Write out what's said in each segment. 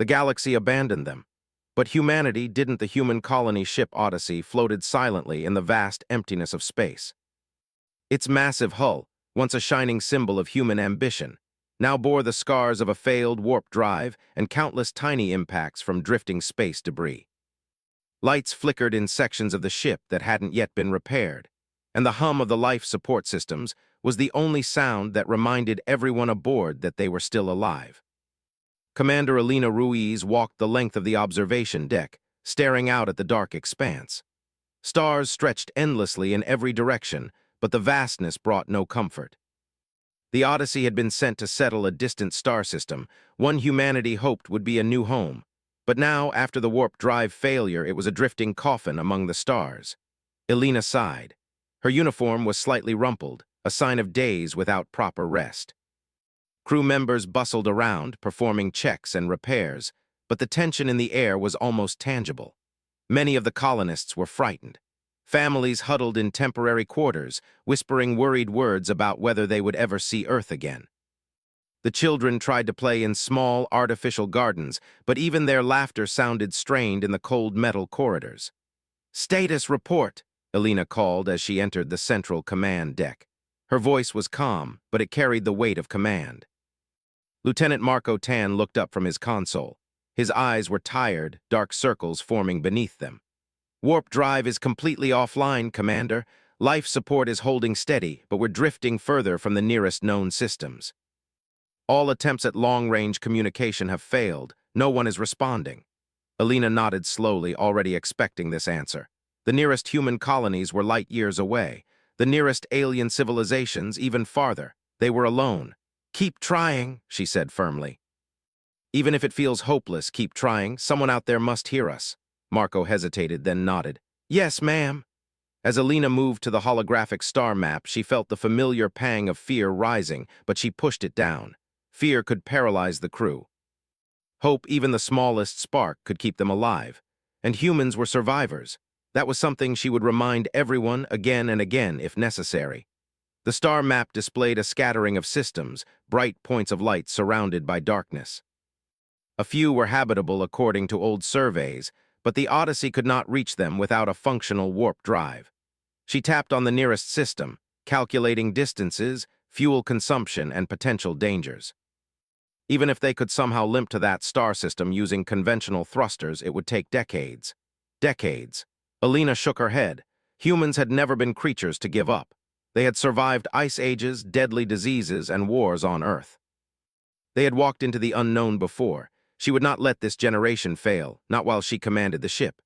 The galaxy abandoned them. But humanity didn't. The human colony ship Odyssey floated silently in the vast emptiness of space. Its massive hull, once a shining symbol of human ambition, now bore the scars of a failed warp drive and countless tiny impacts from drifting space debris. Lights flickered in sections of the ship that hadn't yet been repaired, and the hum of the life support systems was the only sound that reminded everyone aboard that they were still alive. Commander Elena Ruiz walked the length of the observation deck, staring out at the dark expanse. Stars stretched endlessly in every direction, but the vastness brought no comfort. The Odyssey had been sent to settle a distant star system, one humanity hoped would be a new home. But now, after the warp drive failure, it was a drifting coffin among the stars. Elena sighed. Her uniform was slightly rumpled, a sign of days without proper rest. Crew members bustled around, performing checks and repairs, but the tension in the air was almost tangible. Many of the colonists were frightened. Families huddled in temporary quarters, whispering worried words about whether they would ever see Earth again. The children tried to play in small, artificial gardens, but even their laughter sounded strained in the cold metal corridors. "Status report," Elena called as she entered the central command deck. Her voice was calm, but it carried the weight of command. Lieutenant Marco Tan looked up from his console. His eyes were tired, dark circles forming beneath them. "Warp drive is completely offline, Commander. Life support is holding steady, but we're drifting further from the nearest known systems. All attempts at long-range communication have failed. No one is responding." Elena nodded slowly, already expecting this answer. The nearest human colonies were light years away. The nearest alien civilizations even farther. They were alone. "Keep trying," she said firmly. "Even if it feels hopeless, keep trying. Someone out there must hear us." Marco hesitated, then nodded. "Yes, ma'am." As Elena moved to the holographic star map, she felt the familiar pang of fear rising, but she pushed it down. Fear could paralyze the crew. Hope, even the smallest spark, could keep them alive. And humans were survivors. That was something she would remind everyone again and again if necessary. The star map displayed a scattering of systems, bright points of light surrounded by darkness. A few were habitable according to old surveys, but the Odyssey could not reach them without a functional warp drive. She tapped on the nearest system, calculating distances, fuel consumption, and potential dangers. Even if they could somehow limp to that star system using conventional thrusters, it would take decades. Decades. Elena shook her head. Humans had never been creatures to give up. They had survived ice ages, deadly diseases, and wars on Earth. They had walked into the unknown before. She would not let this generation fail, not while she commanded the ship.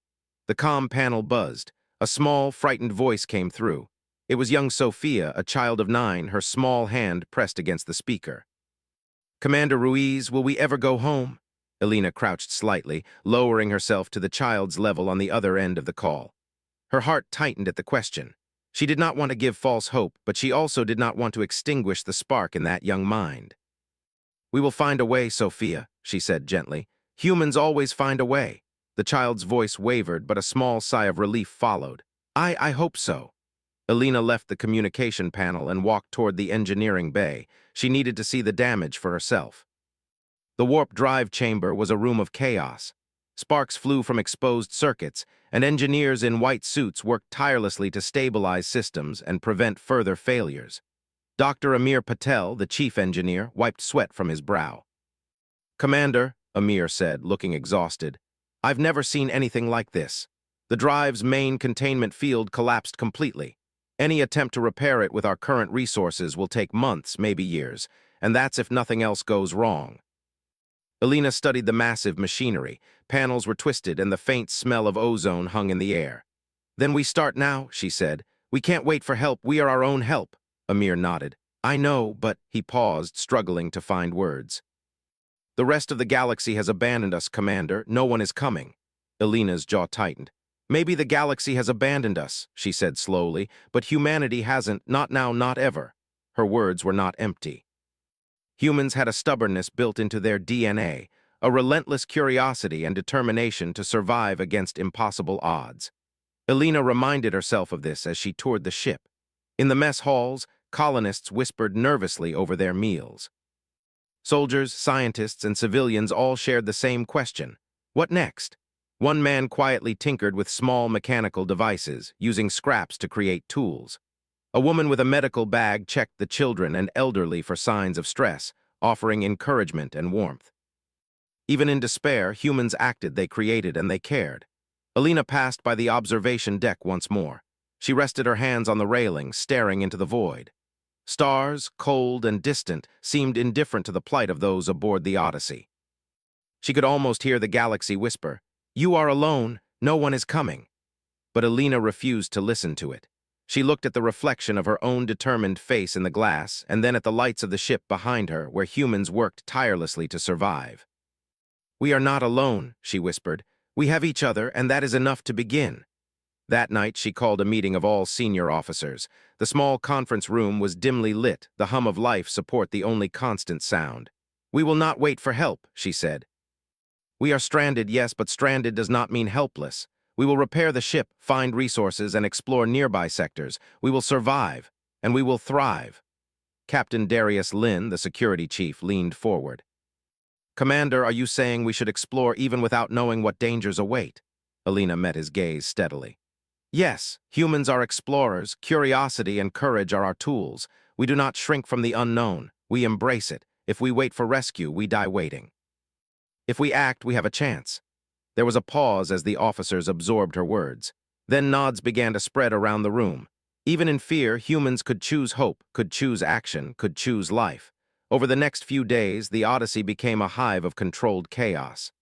The comm panel buzzed. A small, frightened voice came through. It was young Sophia, a child of 9, her small hand pressed against the speaker. "Commander Ruiz, will we ever go home?" Elena crouched slightly, lowering herself to the child's level on the other end of the call. Her heart tightened at the question. She did not want to give false hope, but she also did not want to extinguish the spark in that young mind. "We will find a way, Sophia," she said gently. "Humans always find a way." The child's voice wavered, but a small sigh of relief followed. I hope so." Elena left the communication panel and walked toward the engineering bay. She needed to see the damage for herself. The warp drive chamber was a room of chaos. Sparks flew from exposed circuits, and engineers in white suits worked tirelessly to stabilize systems and prevent further failures. Dr. Amir Patel, the chief engineer, wiped sweat from his brow. "Commander," Amir said, looking exhausted, "I've never seen anything like this. The drive's main containment field collapsed completely. Any attempt to repair it with our current resources will take months, maybe years, and that's if nothing else goes wrong." Elena studied the massive machinery. Panels were twisted and the faint smell of ozone hung in the air. "Then we start now," she said. "We can't wait for help. We are our own help." Amir nodded. "I know, but—" He paused, struggling to find words. "The rest of the galaxy has abandoned us, Commander. No one is coming." Elena's jaw tightened. "Maybe the galaxy has abandoned us," she said slowly, "but humanity hasn't, not now, not ever." Her words were not empty. Humans had a stubbornness built into their DNA, a relentless curiosity and determination to survive against impossible odds. Elena reminded herself of this as she toured the ship. In the mess halls, colonists whispered nervously over their meals. Soldiers, scientists, and civilians all shared the same question. What next? One man quietly tinkered with small mechanical devices, using scraps to create tools. A woman with a medical bag checked the children and elderly for signs of stress, offering encouragement and warmth. Even in despair, humans acted, they created, and they cared. Alina passed by the observation deck once more. She rested her hands on the railing, staring into the void. Stars, cold and distant, seemed indifferent to the plight of those aboard the Odyssey. She could almost hear the galaxy whisper, "You are alone, no one is coming." But Alina refused to listen to it. She looked at the reflection of her own determined face in the glass, and then at the lights of the ship behind her, where humans worked tirelessly to survive. "We are not alone," she whispered. "We have each other, and that is enough to begin." That night, she called a meeting of all senior officers. The small conference room was dimly lit, the hum of life support the only constant sound. "We will not wait for help," she said. "We are stranded, yes, but stranded does not mean helpless. We will repair the ship, find resources, and explore nearby sectors. We will survive, and we will thrive." Captain Darius Lynn, the security chief, leaned forward. "Commander, are you saying we should explore even without knowing what dangers await?" Alina met his gaze steadily. "Yes, humans are explorers. Curiosity and courage are our tools. We do not shrink from the unknown. We embrace it. If we wait for rescue, we die waiting. If we act, we have a chance." There was a pause as the officers absorbed her words. Then nods began to spread around the room. Even in fear, humans could choose hope, could choose action, could choose life. Over the next few days, the Odyssey became a hive of controlled chaos.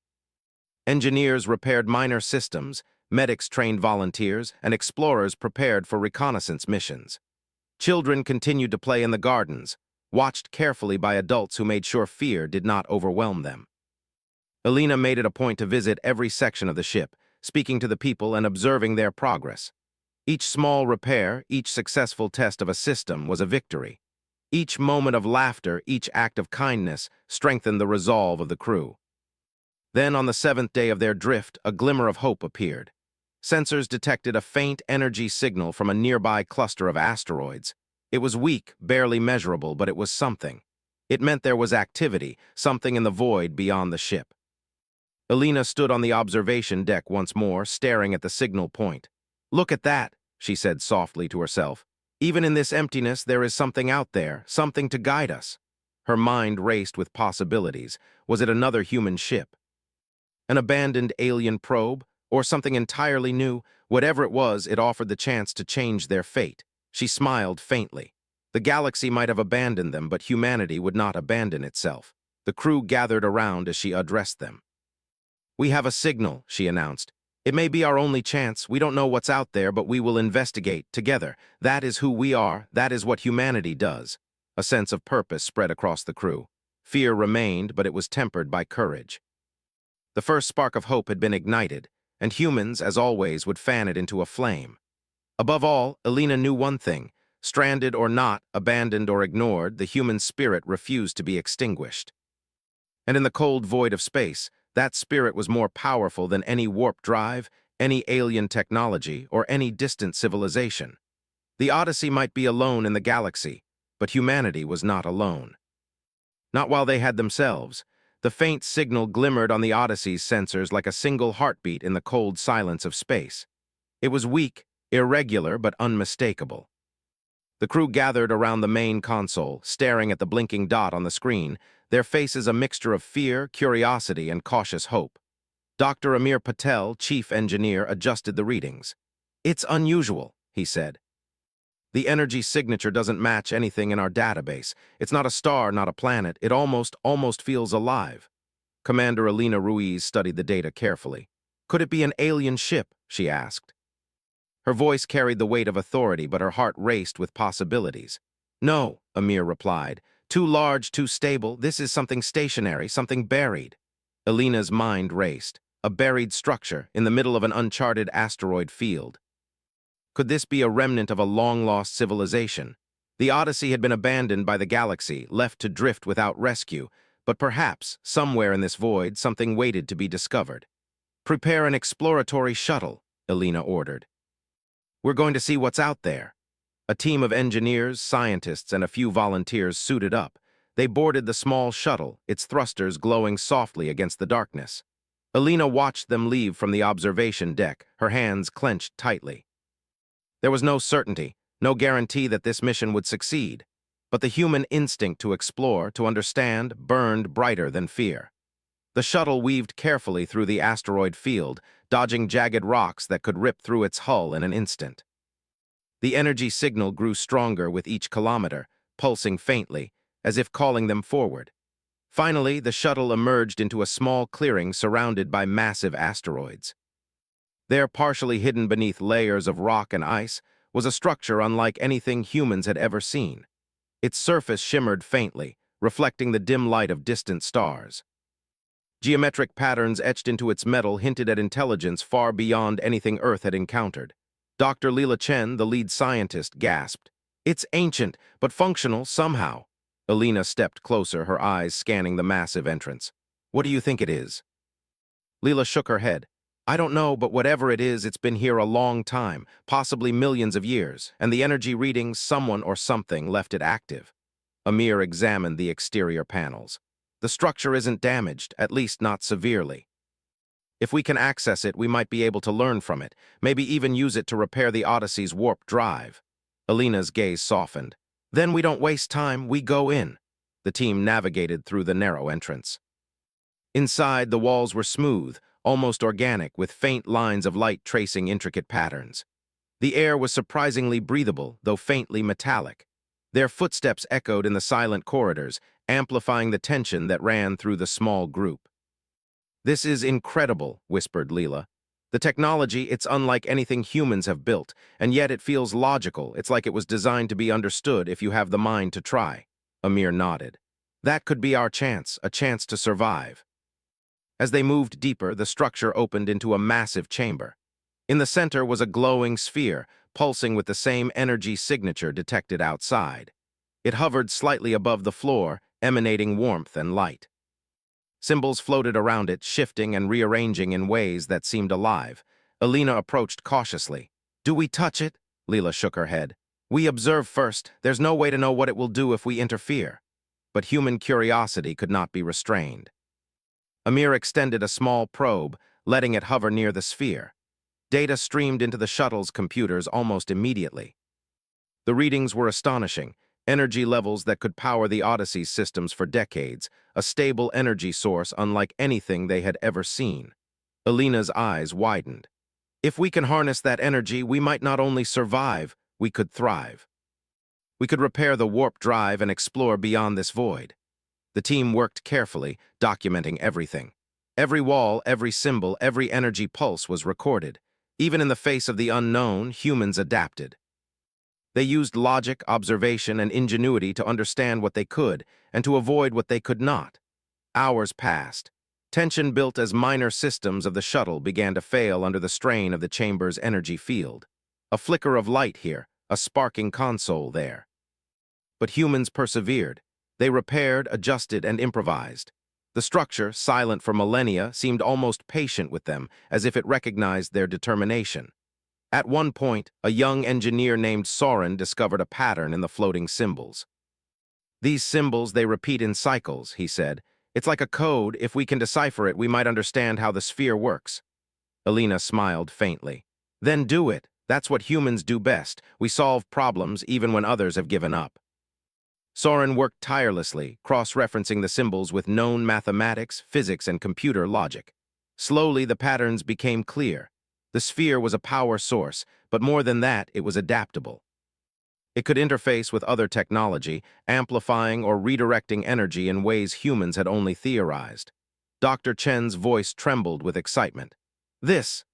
Engineers repaired minor systems, medics trained volunteers, and explorers prepared for reconnaissance missions. Children continued to play in the gardens, watched carefully by adults who made sure fear did not overwhelm them. Alina made it a point to visit every section of the ship, speaking to the people and observing their progress. Each small repair, each successful test of a system was a victory. Each moment of laughter, each act of kindness strengthened the resolve of the crew. Then, on the 7th day of their drift, a glimmer of hope appeared. Sensors detected a faint energy signal from a nearby cluster of asteroids. It was weak, barely measurable, but it was something. It meant there was activity, something in the void beyond the ship. Alina stood on the observation deck once more, staring at the signal point. "Look at that," she said softly to herself. "Even in this emptiness, there is something out there, something to guide us." Her mind raced with possibilities. Was it another human ship? An abandoned alien probe? Or something entirely new? Whatever it was, it offered the chance to change their fate. She smiled faintly. The galaxy might have abandoned them, but humanity would not abandon itself. The crew gathered around as she addressed them. "We have a signal," she announced. "It may be our only chance. We don't know what's out there, but we will investigate together. That is who we are. That is what humanity does." A sense of purpose spread across the crew. Fear remained, but it was tempered by courage. The first spark of hope had been ignited, and humans, as always, would fan it into a flame. Above all, Alina knew one thing. Stranded or not, abandoned or ignored, the human spirit refused to be extinguished. And in the cold void of space, that spirit was more powerful than any warp drive, any alien technology, or any distant civilization. The Odyssey might be alone in the galaxy, but humanity was not alone. Not while they had themselves. The faint signal glimmered on the Odyssey's sensors like a single heartbeat in the cold silence of space. It was weak, irregular, but unmistakable. The crew gathered around the main console, staring at the blinking dot on the screen, their faces a mixture of fear, curiosity, and cautious hope. Dr. Amir Patel, chief engineer, adjusted the readings. "It's unusual," he said. "The energy signature doesn't match anything in our database. It's not a star, not a planet. It almost feels alive." Commander Alina Ruiz studied the data carefully. "Could it be an alien ship?" she asked. Her voice carried the weight of authority, but her heart raced with possibilities. "No," Amir replied. "Too large, too stable. This is something stationary, something buried." Alina's mind raced. A buried structure in the middle of an uncharted asteroid field. Could this be a remnant of a long-lost civilization? The Odyssey had been abandoned by the galaxy, left to drift without rescue, but perhaps, somewhere in this void, something waited to be discovered. "Prepare an exploratory shuttle," Alina ordered. "We're going to see what's out there." A team of engineers, scientists, and a few volunteers suited up. They boarded the small shuttle, its thrusters glowing softly against the darkness. Alina watched them leave from the observation deck, her hands clenched tightly. There was no certainty, no guarantee that this mission would succeed, but the human instinct to explore, to understand, burned brighter than fear. The shuttle weaved carefully through the asteroid field, dodging jagged rocks that could rip through its hull in an instant. The energy signal grew stronger with each kilometer, pulsing faintly, as if calling them forward. Finally, the shuttle emerged into a small clearing surrounded by massive asteroids. There, partially hidden beneath layers of rock and ice, was a structure unlike anything humans had ever seen. Its surface shimmered faintly, reflecting the dim light of distant stars. Geometric patterns etched into its metal hinted at intelligence far beyond anything Earth had encountered. Dr. Leela Chen, the lead scientist, gasped. "It's ancient, but functional somehow." Alina stepped closer, her eyes scanning the massive entrance. "What do you think it is?" Leela shook her head. "I don't know, but whatever it is, it's been here a long time, possibly millions of years, and the energy readings, someone or something left it active." Amir examined the exterior panels. "The structure isn't damaged, at least not severely. If we can access it, we might be able to learn from it, maybe even use it to repair the Odyssey's warp drive." Alina's gaze softened. "Then we don't waste time, we go in." The team navigated through the narrow entrance. Inside, the walls were smooth, almost organic, with faint lines of light tracing intricate patterns. The air was surprisingly breathable, though faintly metallic. Their footsteps echoed in the silent corridors, amplifying the tension that ran through the small group. "This is incredible," whispered Leela. "The technology, it's unlike anything humans have built, and yet it feels logical. It's like it was designed to be understood if you have the mind to try." Amir nodded. "That could be our chance, a chance to survive." As they moved deeper, the structure opened into a massive chamber. In the center was a glowing sphere, pulsing with the same energy signature detected outside. It hovered slightly above the floor, emanating warmth and light. Symbols floated around it, shifting and rearranging in ways that seemed alive. Alina approached cautiously. "Do we touch it?" Leela shook her head. "We observe first. There's no way to know what it will do if we interfere." But human curiosity could not be restrained. Amir extended a small probe, letting it hover near the sphere. Data streamed into the shuttle's computers almost immediately. The readings were astonishing, energy levels that could power the Odyssey's systems for decades, a stable energy source unlike anything they had ever seen. Alina's eyes widened. "If we can harness that energy, we might not only survive, we could thrive. We could repair the warp drive and explore beyond this void." The team worked carefully, documenting everything. Every wall, every symbol, every energy pulse was recorded. Even in the face of the unknown, humans adapted. They used logic, observation, and ingenuity to understand what they could and to avoid what they could not. Hours passed. Tension built as minor systems of the shuttle began to fail under the strain of the chamber's energy field. A flicker of light here, a sparking console there. But humans persevered. They repaired, adjusted, and improvised. The structure, silent for millennia, seemed almost patient with them, as if it recognized their determination. At one point, a young engineer named Soren discovered a pattern in the floating symbols. "These symbols, they repeat in cycles," he said. "It's like a code. If we can decipher it, we might understand how the sphere works." Alina smiled faintly. "Then do it. That's what humans do best. We solve problems even when others have given up." Soren worked tirelessly, cross-referencing the symbols with known mathematics, physics, and computer logic. Slowly, the patterns became clear. The sphere was a power source, but more than that, it was adaptable. It could interface with other technology, amplifying or redirecting energy in ways humans had only theorized. Dr. Chen's voice trembled with excitement. This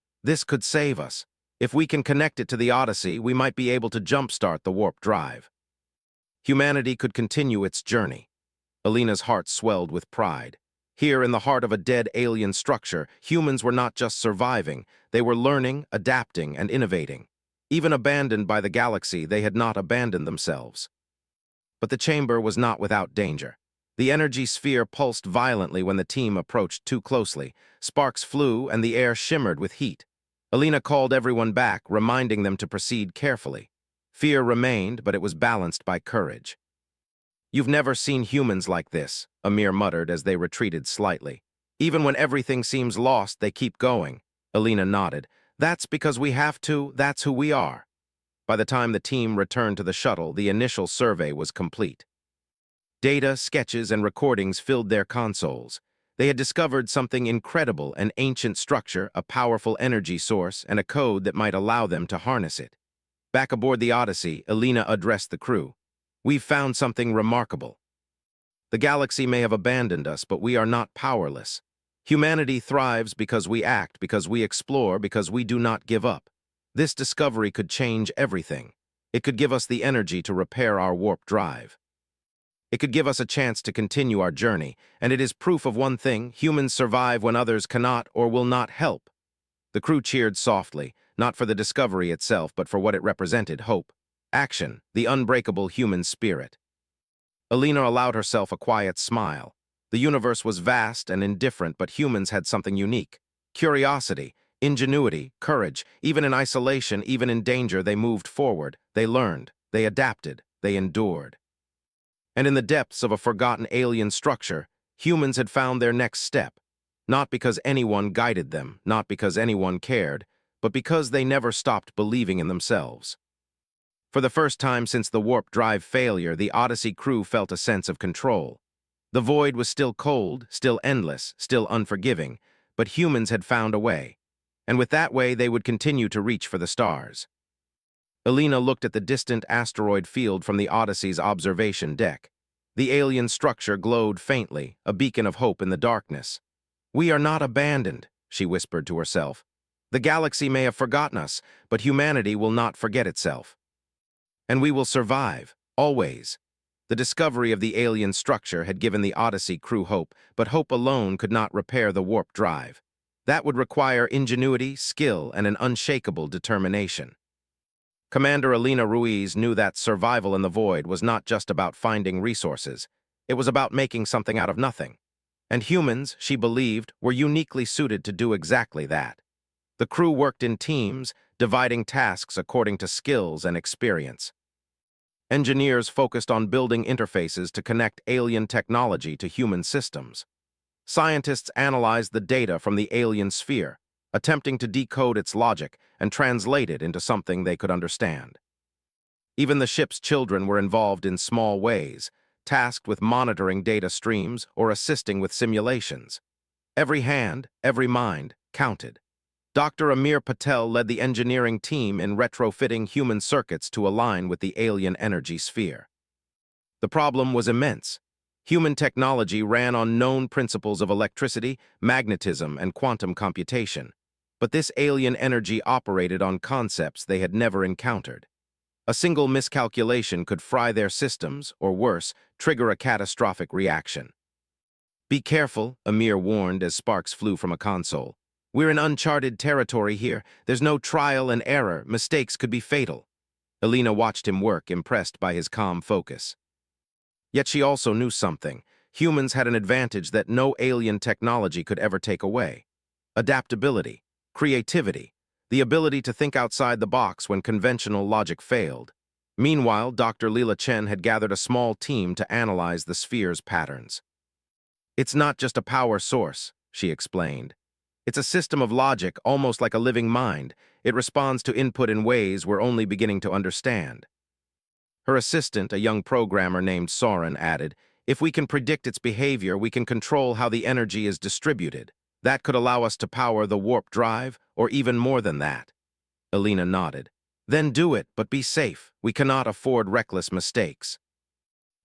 could save us. If we can connect it to the Odyssey, we might be able to jumpstart the warp drive. Humanity could continue its journey." Alina's heart swelled with pride. Here, in the heart of a dead alien structure, humans were not just surviving, they were learning, adapting, and innovating. Even abandoned by the galaxy, they had not abandoned themselves. But the chamber was not without danger. The energy sphere pulsed violently when the team approached too closely. Sparks flew, and the air shimmered with heat. Alina called everyone back, reminding them to proceed carefully. Fear remained, but it was balanced by courage. "You've never seen humans like this," Amir muttered as they retreated slightly. "Even when everything seems lost, they keep going." Alina nodded. "That's because we have to, that's who we are." By the time the team returned to the shuttle, the initial survey was complete. Data, sketches, and recordings filled their consoles. They had discovered something incredible, an ancient structure, a powerful energy source, and a code that might allow them to harness it. Back aboard the Odyssey, Alina addressed the crew. "We've found something remarkable. The galaxy may have abandoned us, but we are not powerless. Humanity thrives because we act, because we explore, because we do not give up. This discovery could change everything. It could give us the energy to repair our warp drive. It could give us a chance to continue our journey, and it is proof of one thing: humans survive when others cannot or will not help." The crew cheered softly, not for the discovery itself, but for what it represented: hope, action, the unbreakable human spirit. Alina allowed herself a quiet smile. The universe was vast and indifferent, but humans had something unique: curiosity, ingenuity, courage. Even in isolation, even in danger, they moved forward. They learned, they adapted, they endured. And in the depths of a forgotten alien structure, humans had found their next step. Not because anyone guided them, not because anyone cared, but because they never stopped believing in themselves. For the first time since the warp drive failure, the Odyssey crew felt a sense of control. The void was still cold, still endless, still unforgiving, but humans had found a way. And with that way, they would continue to reach for the stars. Alina looked at the distant asteroid field from the Odyssey's observation deck. The alien structure glowed faintly, a beacon of hope in the darkness. "We are not abandoned," she whispered to herself. "The galaxy may have forgotten us, but humanity will not forget itself. And we will survive, always." The discovery of the alien structure had given the Odyssey crew hope, but hope alone could not repair the warp drive. That would require ingenuity, skill, and an unshakable determination. Commander Alina Ruiz knew that survival in the void was not just about finding resources. It was about making something out of nothing. And humans, she believed, were uniquely suited to do exactly that. The crew worked in teams, dividing tasks according to skills and experience. Engineers focused on building interfaces to connect alien technology to human systems. Scientists analyzed the data from the alien sphere, attempting to decode its logic and translate it into something they could understand. Even the ship's children were involved in small ways, tasked with monitoring data streams or assisting with simulations. Every hand, every mind, counted. Dr. Amir Patel led the engineering team in retrofitting human circuits to align with the alien energy sphere. The problem was immense. Human technology ran on known principles of electricity, magnetism, and quantum computation. But this alien energy operated on concepts they had never encountered. A single miscalculation could fry their systems, or worse, trigger a catastrophic reaction. "Be careful," Amir warned as sparks flew from a console. "We're in uncharted territory here. There's no trial and error. Mistakes could be fatal." Alina watched him work, impressed by his calm focus. Yet she also knew something. Humans had an advantage that no alien technology could ever take away: adaptability, creativity, the ability to think outside the box when conventional logic failed. Meanwhile, Dr. Leela Chen had gathered a small team to analyze the sphere's patterns. "It's not just a power source," she explained. "It's a system of logic, almost like a living mind. It responds to input in ways we're only beginning to understand." Her assistant, a young programmer named Soren, added, "If we can predict its behavior, we can control how the energy is distributed. That could allow us to power the warp drive, or even more than that." Alina nodded. "Then do it, but be safe. We cannot afford reckless mistakes."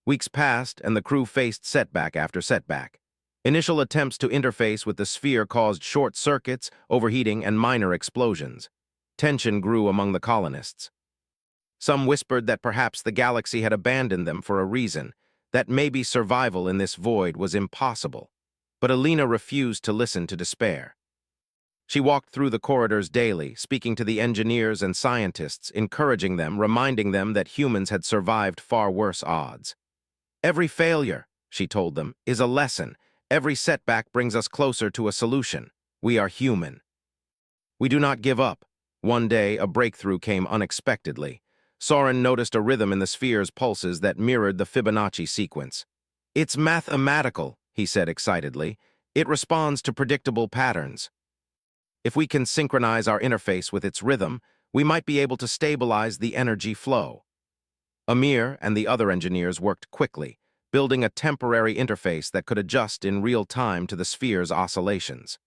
Weeks passed, and the crew faced setback after setback. Initial attempts to interface with the sphere caused short circuits, overheating, and minor explosions. Tension grew among the colonists. Some whispered that perhaps the galaxy had abandoned them for a reason, that maybe survival in this void was impossible. But Alina refused to listen to despair. She walked through the corridors daily, speaking to the engineers and scientists, encouraging them, reminding them that humans had survived far worse odds. "Every failure," she told them, "is a lesson. Every setback brings us closer to a solution. We are human. We do not give up." One day, a breakthrough came unexpectedly. Soren noticed a rhythm in the sphere's pulses that mirrored the Fibonacci sequence. "It's mathematical," he said excitedly. "It responds to predictable patterns. If we can synchronize our interface with its rhythm, we might be able to stabilize the energy flow." Amir and the other engineers worked quickly, building a temporary interface that could adjust in real time to the sphere's oscillations.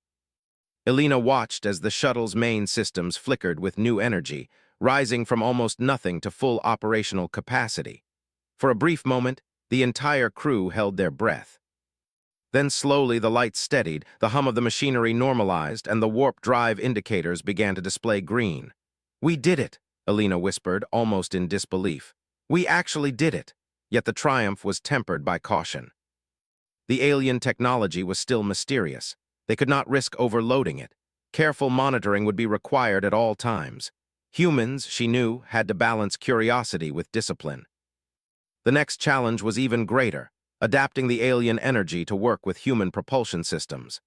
Elena watched as the shuttle's main systems flickered with new energy, rising from almost nothing to full operational capacity. For a brief moment, the entire crew held their breath. Then slowly the lights steadied, the hum of the machinery normalized, and the warp drive indicators began to display green. "We did it," Elena whispered, almost in disbelief. "We actually did it." Yet the triumph was tempered by caution. The alien technology was still mysterious. They could not risk overloading it. Careful monitoring would be required at all times. Humans, she knew, had to balance curiosity with discipline. The next challenge was even greater, adapting the alien energy to work with human propulsion systems.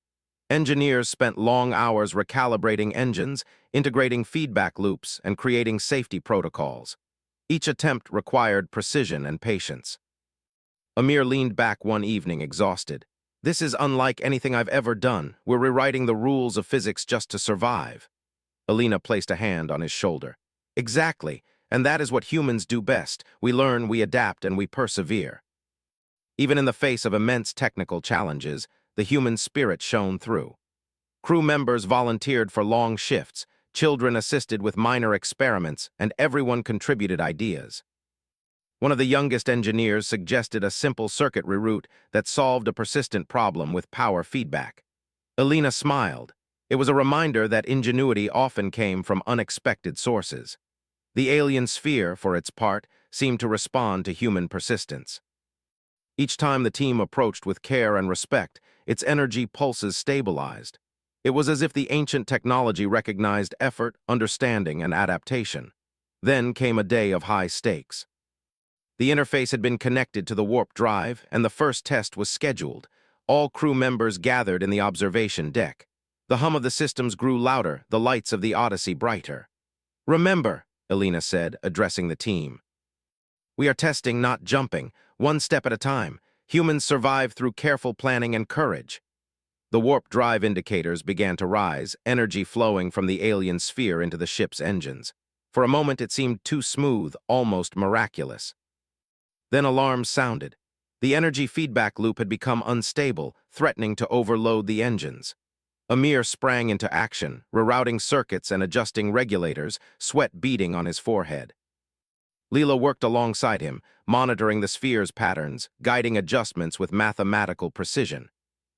Engineers spent long hours recalibrating engines, integrating feedback loops, and creating safety protocols. Each attempt required precision and patience. Amir leaned back one evening, exhausted. "This is unlike anything I've ever done. We're rewriting the rules of physics just to survive." Elena placed a hand on his shoulder. "Exactly, and that is what humans do best. We learn, we adapt, and we persevere." Even in the face of immense technical challenges, the human spirit shone through. Crew members volunteered for long shifts, children assisted with minor experiments, and everyone contributed ideas. One of the youngest engineers suggested a simple circuit reroute that solved a persistent problem with power feedback. Elena smiled. It was a reminder that ingenuity often came from unexpected sources. The alien sphere, for its part, seemed to respond to human persistence. Each time the team approached with care and respect, its energy pulses stabilized. It was as if the ancient technology recognized effort, understanding, and adaptation. Then came a day of high stakes. The interface had been connected to the warp drive, and the first test was scheduled. All crew members gathered in the observation deck. The hum of the systems grew louder, the lights of the Odyssey brighter. "Remember," Elena said, addressing the team, "we are testing, not jumping, one step at a time. Humans survive through careful planning and courage." The warp drive indicators began to rise, energy flowing from the alien sphere into the ship's engines. For a moment it seemed too smooth, almost miraculous. Then alarms sounded. The energy feedback loop had become unstable, threatening to overload the engines. Amir sprang into action, rerouting circuits and adjusting regulators, sweat beading on his forehead. Leela worked alongside him, monitoring the sphere's patterns, guiding adjustments with mathematical precision.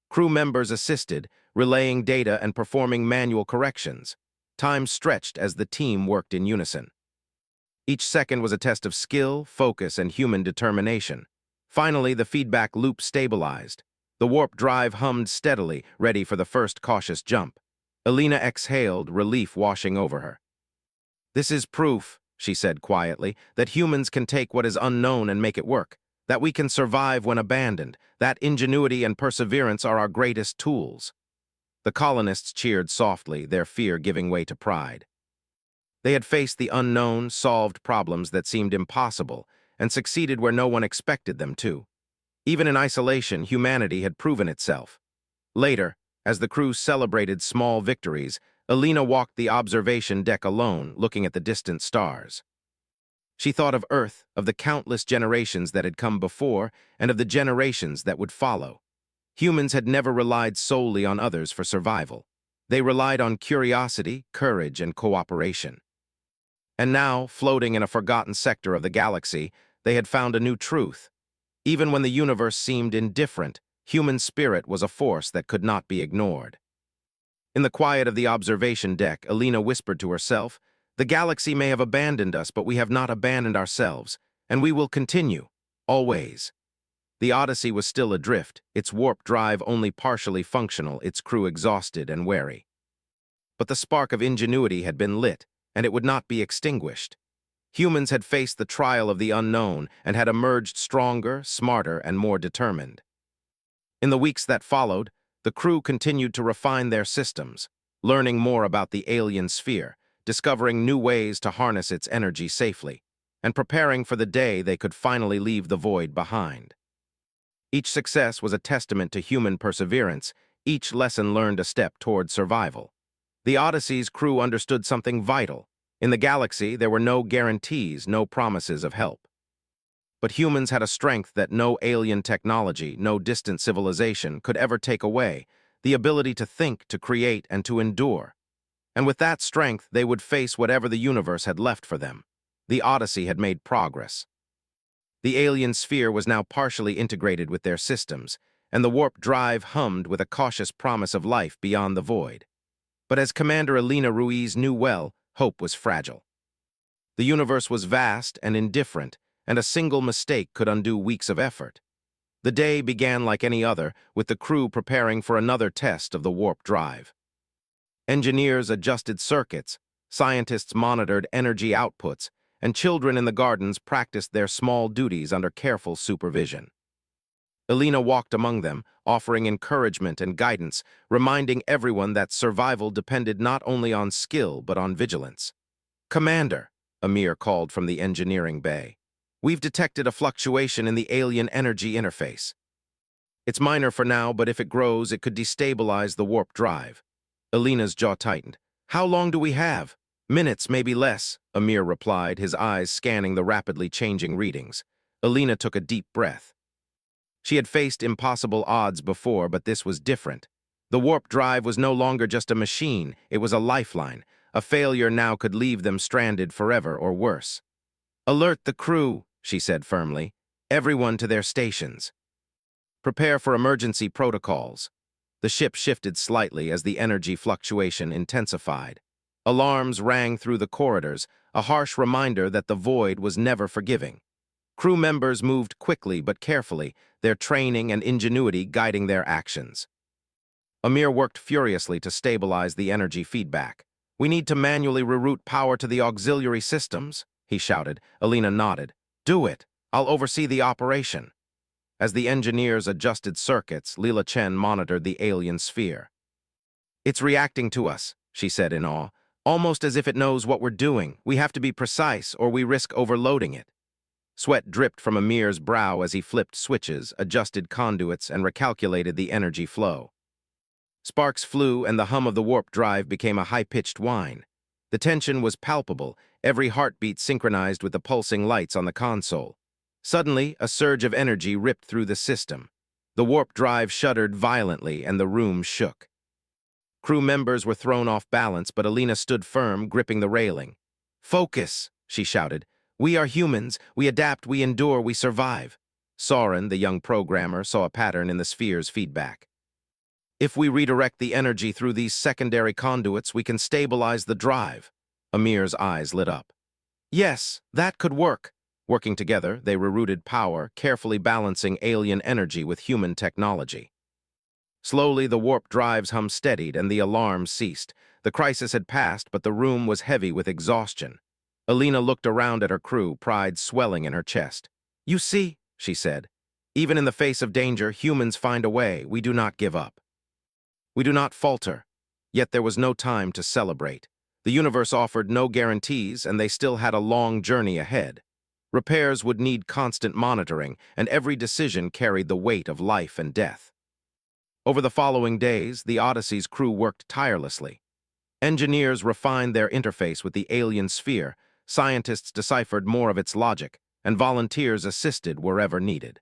Crew members assisted, relaying data and performing manual corrections. Time stretched as the team worked in unison. Each second was a test of skill, focus, and human determination. Finally, the feedback loop stabilized. The warp drive hummed steadily, ready for the first cautious jump. Elena exhaled, relief washing over her. "This is proof," she said quietly, "that humans can take what is unknown and make it work, that we can survive when abandoned, that ingenuity and perseverance are our greatest tools." The colonists cheered softly, their fear giving way to pride. They had faced the unknown, solved problems that seemed impossible, and succeeded where no one expected them to. Even in isolation, humanity had proven itself. Later, as the crew celebrated small victories, Elena walked the observation deck alone, looking at the distant stars. She thought of Earth, of the countless generations that had come before, and of the generations that would follow. Humans had never relied solely on others for survival. They relied on curiosity, courage, and cooperation. And now, floating in a forgotten sector of the galaxy, they had found a new truth. Even when the universe seemed indifferent, human spirit was a force that could not be ignored. In the quiet of the observation deck, Elena whispered to herself, "The galaxy may have abandoned us, but we have not abandoned ourselves, and we will continue, always." The Odyssey was still adrift, its warp drive only partially functional, its crew exhausted and wary. But the spark of ingenuity had been lit, and it would not be extinguished. Humans had faced the trial of the unknown and had emerged stronger, smarter, and more determined. In the weeks that followed, the crew continued to refine their systems, learning more about the alien sphere, discovering new ways to harness its energy safely. and preparing for the day they could finally leave the void behind. Each success was a testament to human perseverance, each lesson learned a step toward survival. The Odyssey's crew understood something vital. In the galaxy, there were no guarantees, no promises of help. But humans had a strength that no alien technology, no distant civilization could ever take away, the ability to think, to create, and to endure. And with that strength, they would face whatever the universe had left for them. The Odyssey had made progress. The alien sphere was now partially integrated with their systems, and the warp drive hummed with a cautious promise of life beyond the void. But as Commander Elena Ruiz knew well, hope was fragile. The universe was vast and indifferent, and a single mistake could undo weeks of effort. The day began like any other, with the crew preparing for another test of the warp drive. Engineers adjusted circuits, scientists monitored energy outputs, and children in the gardens practiced their small duties under careful supervision. Elena walked among them, offering encouragement and guidance, reminding everyone that survival depended not only on skill but on vigilance. "Commander," Amir called from the engineering bay, "we've detected a fluctuation in the alien energy interface. It's minor for now, but if it grows, it could destabilize the warp drive." Elena's jaw tightened. "How long do we have?" "Minutes, maybe less," Amir replied, his eyes scanning the rapidly changing readings. Elena took a deep breath. She had faced impossible odds before, but this was different. The warp drive was no longer just a machine, it was a lifeline. A failure now could leave them stranded forever or worse. "Alert the crew," she said firmly. "Everyone to their stations. Prepare for emergency protocols." The ship shifted slightly as the energy fluctuation intensified. Alarms rang through the corridors, a harsh reminder that the void was never forgiving. Crew members moved quickly but carefully, their training and ingenuity guiding their actions. Amir worked furiously to stabilize the energy feedback. "We need to manually reroute power to the auxiliary systems," he shouted. Elena nodded. "Do it. I'll oversee the operation." As the engineers adjusted circuits, Leela Chen monitored the alien sphere. "It's reacting to us," she said in awe, "almost as if it knows what we're doing. We have to be precise or we risk overloading it." Sweat dripped from Amir's brow as he flipped switches, adjusted conduits, and recalculated the energy flow. Sparks flew, and the hum of the warp drive became a high-pitched whine. The tension was palpable, every heartbeat synchronized with the pulsing lights on the console. Suddenly, a surge of energy ripped through the system. The warp drive shuddered violently, and the room shook. Crew members were thrown off balance, but Elena stood firm, gripping the railing. "Focus," she shouted. "We are humans. We adapt, we endure, we survive." Soren, the young programmer, saw a pattern in the sphere's feedback. "If we redirect the energy through these secondary conduits, we can stabilize the drive." Amir's eyes lit up. "Yes, that could work." Working together, they rerouted power, carefully balancing alien energy with human technology. Slowly, the warp drive's hum steadied and the alarm ceased. The crisis had passed, but the room was heavy with exhaustion. Elena looked around at her crew, pride swelling in her chest. "You see," she said, "even in the face of danger, humans find a way. We do not give up. We do not falter." Yet there was no time to celebrate. The universe offered no guarantees, and they still had a long journey ahead. Repairs would need constant monitoring, and every decision carried the weight of life and death. Over the following days, the Odyssey's crew worked tirelessly. Engineers refined their interface with the alien sphere, scientists deciphered more of its logic, and volunteers assisted wherever needed.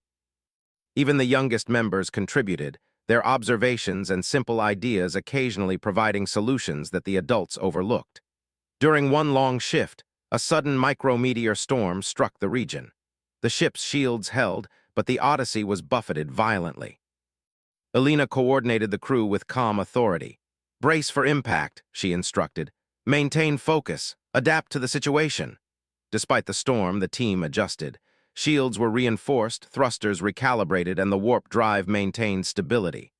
Even the youngest members contributed, their observations and simple ideas occasionally providing solutions that the adults overlooked. During one long shift, a sudden micrometeor storm struck the region. The ship's shields held, but the Odyssey was buffeted violently. Elena coordinated the crew with calm authority. "Brace for impact," she instructed. "Maintain focus. Adapt to the situation." Despite the storm, the team adjusted. Shields were reinforced, thrusters recalibrated, and the warp drive maintained stability.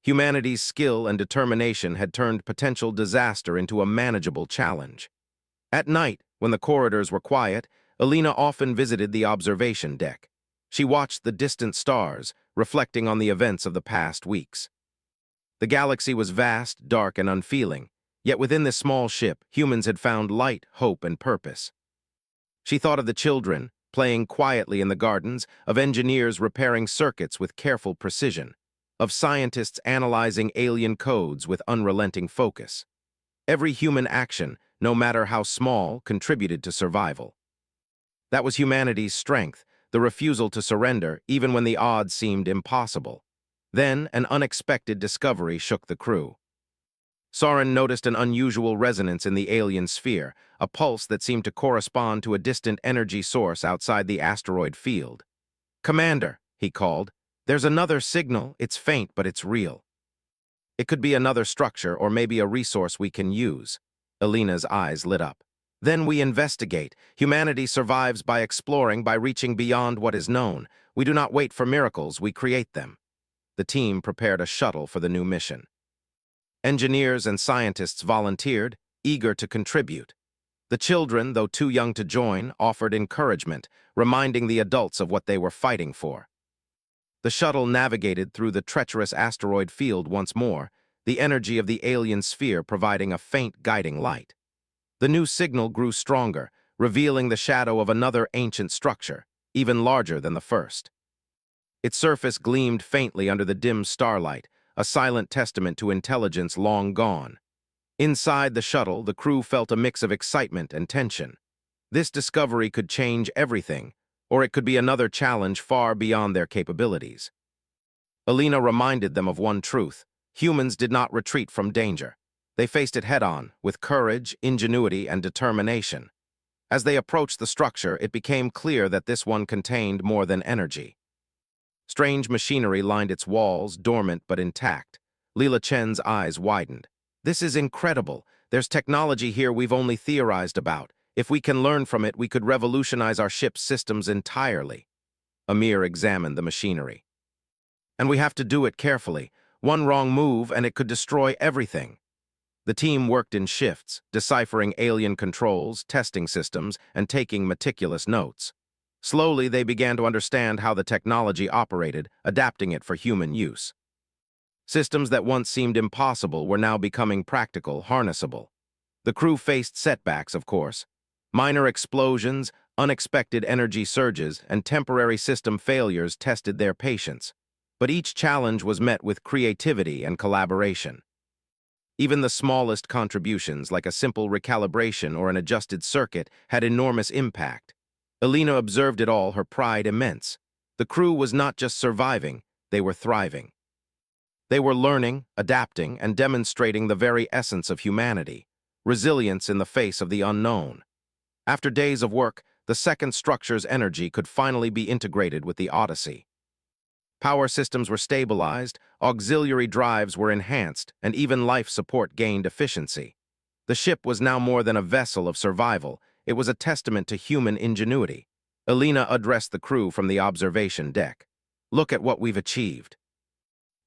Humanity's skill and determination had turned potential disaster into a manageable challenge. At night, when the corridors were quiet, Elena often visited the observation deck. She watched the distant stars, reflecting on the events of the past weeks. The galaxy was vast, dark, and unfeeling, yet within this small ship, humans had found light, hope, and purpose. She thought of the children, playing quietly in the gardens, of engineers repairing circuits with careful precision, of scientists analyzing alien codes with unrelenting focus. Every human action, no matter how small, contributed to survival. That was humanity's strength, the refusal to surrender even when the odds seemed impossible. Then, an unexpected discovery shook the crew. Soren noticed an unusual resonance in the alien sphere, a pulse that seemed to correspond to a distant energy source outside the asteroid field. "Commander," he called, "there's another signal. It's faint, but it's real." It could be another structure or maybe a resource we can use. Elena's eyes lit up. Then we investigate. Humanity survives by exploring, by reaching beyond what is known. We do not wait for miracles, we create them. The team prepared a shuttle for the new mission. Engineers and scientists volunteered, eager to contribute. The children, though too young to join, offered encouragement, reminding the adults of what they were fighting for. The shuttle navigated through the treacherous asteroid field once more, the energy of the alien sphere providing a faint guiding light. The new signal grew stronger, revealing the shadow of another ancient structure, even larger than the first. Its surface gleamed faintly under the dim starlight, a silent testament to intelligence long gone. Inside the shuttle, the crew felt a mix of excitement and tension. This discovery could change everything, or it could be another challenge far beyond their capabilities. Elena reminded them of one truth: humans did not retreat from danger. They faced it head-on, with courage, ingenuity, and determination. As they approached the structure, it became clear that this one contained more than energy. Strange machinery lined its walls, dormant but intact. Leela Chen's eyes widened. "This is incredible. There's technology here we've only theorized about. If we can learn from it, we could revolutionize our ship's systems entirely." Amir examined the machinery. "And we have to do it carefully. One wrong move and it could destroy everything." The team worked in shifts, deciphering alien controls, testing systems, and taking meticulous notes. Slowly, they began to understand how the technology operated, adapting it for human use. Systems that once seemed impossible were now becoming practical, harnessable. The crew faced setbacks, of course. Minor explosions, unexpected energy surges, and temporary system failures tested their patience. But each challenge was met with creativity and collaboration. Even the smallest contributions, like a simple recalibration or an adjusted circuit, had enormous impact. Elena observed it all, her pride immense. The crew was not just surviving, they were thriving. They were learning, adapting, and demonstrating the very essence of humanity, resilience in the face of the unknown. After days of work, the second structure's energy could finally be integrated with the Odyssey. Power systems were stabilized, auxiliary drives were enhanced, and even life support gained efficiency. The ship was now more than a vessel of survival. It was a testament to human ingenuity. Elena addressed the crew from the observation deck. "Look at what we've achieved.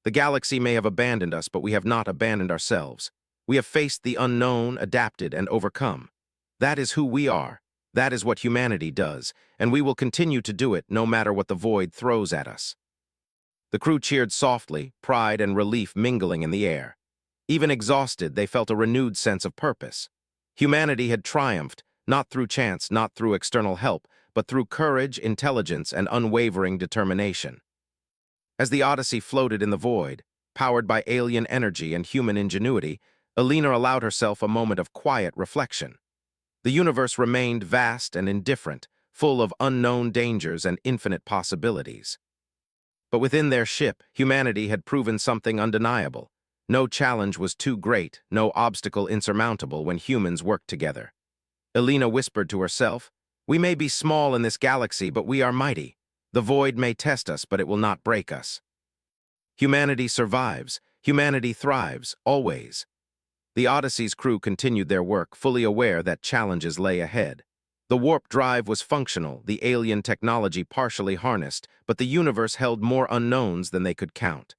The galaxy may have abandoned us, but we have not abandoned ourselves. We have faced the unknown, adapted, and overcome. That is who we are. That is what humanity does, and we will continue to do it no matter what the void throws at us." The crew cheered softly, pride and relief mingling in the air. Even exhausted, they felt a renewed sense of purpose. Humanity had triumphed, not through chance, not through external help, but through courage, intelligence, and unwavering determination. As the Odyssey floated in the void, powered by alien energy and human ingenuity, Elena allowed herself a moment of quiet reflection. The universe remained vast and indifferent, full of unknown dangers and infinite possibilities. But within their ship, humanity had proven something undeniable. No challenge was too great, no obstacle insurmountable when humans worked together. Elena whispered to herself, "We may be small in this galaxy, but we are mighty. The void may test us, but it will not break us." Humanity survives. Humanity thrives, always. The Odyssey's crew continued their work, fully aware that challenges lay ahead. The warp drive was functional, the alien technology partially harnessed, but the universe held more unknowns than they could count.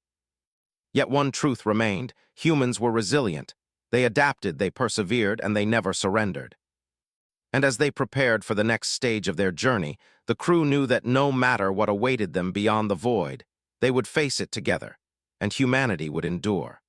Yet one truth remained: humans were resilient. They adapted, they persevered, and they never surrendered. And as they prepared for the next stage of their journey, the crew knew that no matter what awaited them beyond the void, they would face it together, and humanity would endure.